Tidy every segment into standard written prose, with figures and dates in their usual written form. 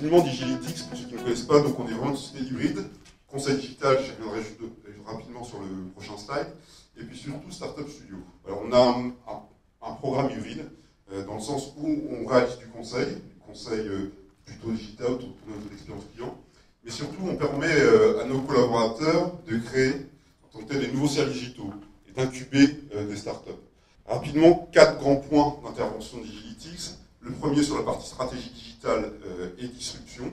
Rapidement, Digilytics, pour ceux qui ne connaissent pas, donc on est vraiment une société hybride. Conseil digital, je reviendrai juste rapidement sur le prochain slide. Et puis surtout, Startup Studio. Alors on a un programme hybride, dans le sens où on réalise du conseil plutôt digital autour de l'expérience client. Mais surtout, on permet à nos collaborateurs de créer en tant que tel des nouveaux services digitaux et d'incuber des startups. Rapidement, 4 grands points d'intervention de Digilytics. Le premier sur la partie stratégie digitale et disruption.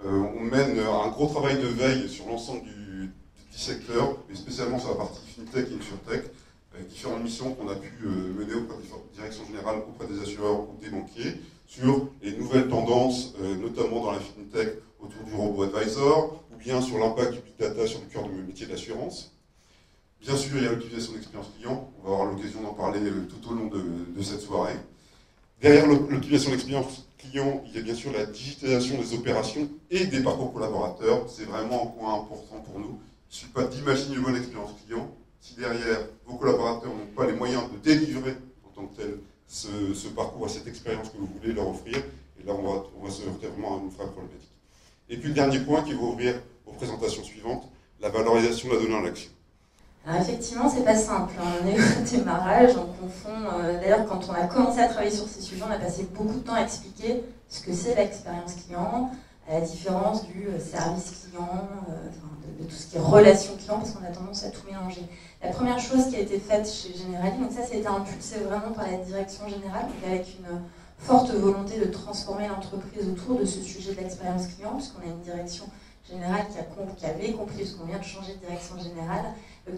On mène un gros travail de veille sur l'ensemble du secteur, mais spécialement sur la partie FinTech et InsurTech, avec différentes missions qu'on a pu mener auprès des directions générales, auprès des assureurs ou des banquiers, sur les nouvelles tendances, notamment dans la FinTech, autour du robo-advisor, ou bien sur l'impact du Big Data sur le cœur du métier de l'assurance. Bien sûr, il y a l'utilisation de l'expérience client, on va avoir l'occasion d'en parler tout au long de cette soirée. Derrière l'utilisation de l'expérience client, il y a bien sûr la digitalisation des opérations et des parcours collaborateurs. C'est vraiment un point important pour nous. Il ne suffit pas d'imaginer une bonne expérience client. Si derrière, vos collaborateurs n'ont pas les moyens de délivrer en tant que tel ce parcours à cette expérience que vous voulez leur offrir, et là on va se heurter vraiment à une vraie problématique. Et puis le dernier point qui va ouvrir aux présentations suivantes, la valorisation de la donnée en action. Alors effectivement, c'est pas simple. On est au démarrage, on confond. D'ailleurs, quand on a commencé à travailler sur ces sujets, on a passé beaucoup de temps à expliquer ce que c'est l'expérience client, à la différence du service client, de tout ce qui est relation client, parce qu'on a tendance à tout mélanger. La première chose qui a été faite chez Generali, donc ça a été impulsé vraiment par la direction générale, donc avec une forte volonté de transformer l'entreprise autour de ce sujet de l'expérience client, puisqu'on a une direction générale qui avait compris, parce qu'on vient de changer de direction générale,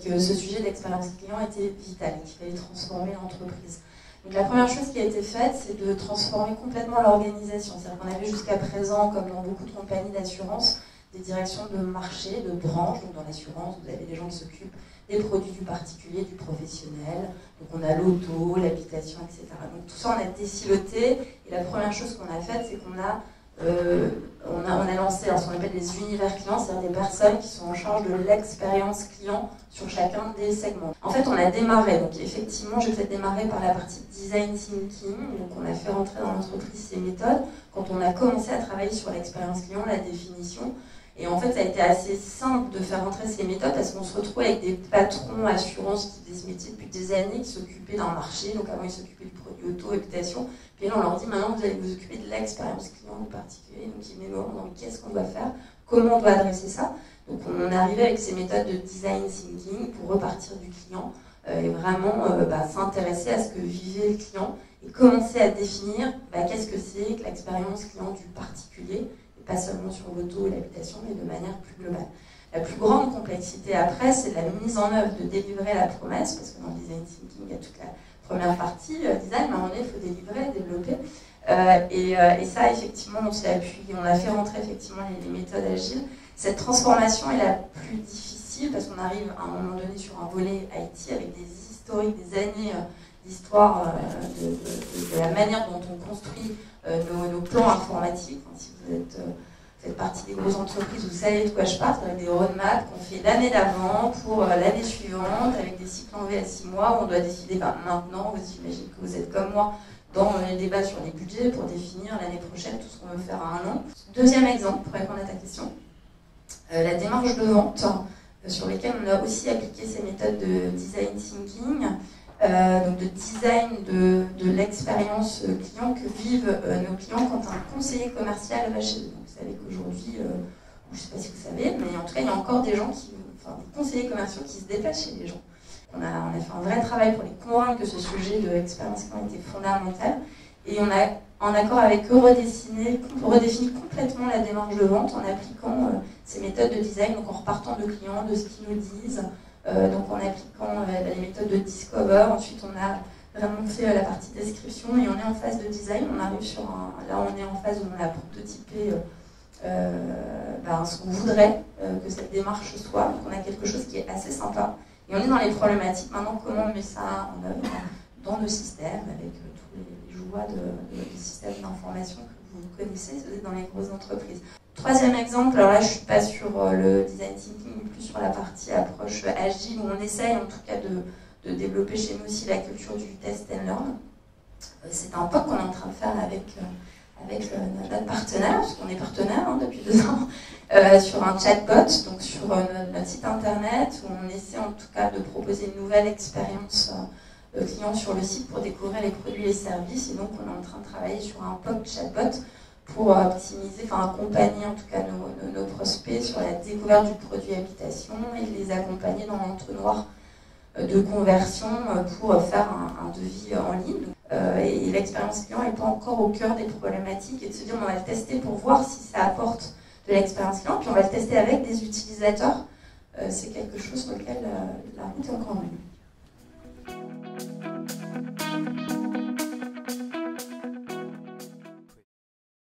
que ce sujet d'expérience client était vital et qu'il fallait transformer l'entreprise. Donc la première chose qui a été faite, c'est de transformer complètement l'organisation. C'est-à-dire qu'on avait jusqu'à présent, comme dans beaucoup de compagnies d'assurance, des directions de marché, de branches. Donc dans l'assurance, vous avez des gens qui s'occupent des produits du particulier, du professionnel. Donc on a l'auto, l'habitation, etc. Donc tout ça, on a désiloté. Et la première chose qu'on a faite, c'est qu'on a lancé ce qu'on appelle les univers clients, c'est-à-dire des personnes qui sont en charge de l'expérience client sur chacun des segments. En fait, on a démarré, donc effectivement, je vais démarrer par la partie design thinking, donc on a fait rentrer dans l'entreprise ces méthodes quand on a commencé à travailler sur l'expérience client, la définition. Et en fait, ça a été assez simple de faire rentrer ces méthodes parce qu'on se retrouve avec des patrons assurance qui faisaient ce métier depuis des années, qui s'occupaient d'un marché. Donc avant, ils s'occupaient du produit auto, habitation. Puis là, on leur dit maintenant, vous allez vous occuper de l'expérience client en particulier. Donc ils mémorisent qu'est-ce qu'on doit faire, comment on doit adresser ça. Donc on est arrivé avec ces méthodes de design thinking pour repartir du client et vraiment s'intéresser à ce que vivait le client et commencer à définir qu'est-ce que c'est que l'expérience client du particulier. Pas seulement sur l'auto et l'habitation, mais de manière plus globale. La plus grande complexité après, c'est la mise en œuvre de délivrer la promesse, parce que dans le design thinking, il y a toute la première partie design, mais à un moment donné, il faut délivrer, développer. Et ça, effectivement, on s'est appuyé, on a fait rentrer effectivement les méthodes agiles. Cette transformation est la plus difficile, parce qu'on arrive à un moment donné sur un volet IT avec des historiques, des années d'histoire de la manière dont on construit nos plans informatiques. Enfin, si vous faites partie des grosses entreprises, vous savez de quoi je parle, avec des roadmaps qu'on fait l'année d'avant pour l'année suivante, avec des cycles en V à 6 mois, où on doit décider maintenant, j'imagine que vous êtes comme moi, dans les débats sur les budgets pour définir l'année prochaine tout ce qu'on veut faire à un an. Deuxième exemple, pour répondre à ta question, la démarche de vente, sur lesquelles on a aussi appliqué ces méthodes de design thinking, donc de design de l'expérience client que vivent nos clients quand un conseiller commercial va chez eux. Donc, vous savez qu'aujourd'hui, je ne sais pas si vous savez, mais en tout cas, il y a encore des gens des conseillers commerciaux qui se déplacent chez les gens. On a fait un vrai travail pour les convaincre que ce sujet de l'expérience client était fondamental. Et on a, en accord avec eux, redéfini complètement la démarche de vente en appliquant ces méthodes de design, donc en repartant de clients, de ce qu'ils nous disent, donc en appliquant les méthodes de Discover. Ensuite, on a vraiment fait la partie description et on est en phase de design. On arrive sur là, on est en phase où on a prototypé ce qu'on voudrait que cette démarche soit. Donc, on a quelque chose qui est assez sympa. Et on est dans les problématiques. Maintenant, comment on met ça en œuvre dans nos systèmes, avec tous les joies des systèmes d'information que vous connaissez dans les grosses entreprises. Troisième exemple, alors là je ne suis pas sur le design thinking, mais plus sur la partie approche agile, où on essaye en tout cas de développer chez nous aussi la culture du test and learn. C'est un POC qu'on est en train de faire avec notre partenaire, parce qu'on est partenaire depuis 2 ans, sur un chatbot, donc sur notre site internet, où on essaie en tout cas de proposer une nouvelle expérience client sur le site pour découvrir les produits et les services. Et donc on est en train de travailler sur un POC chatbot pour optimiser, enfin accompagner en tout cas nos prospects sur la découverte du produit habitation et les accompagner dans l'entonnoir de conversion pour faire un devis en ligne. Et l'expérience client n'est pas encore au cœur des problématiques et de se dire on va le tester pour voir si ça apporte de l'expérience client, puis on va le tester avec des utilisateurs. C'est quelque chose sur lequel la route est encore longue.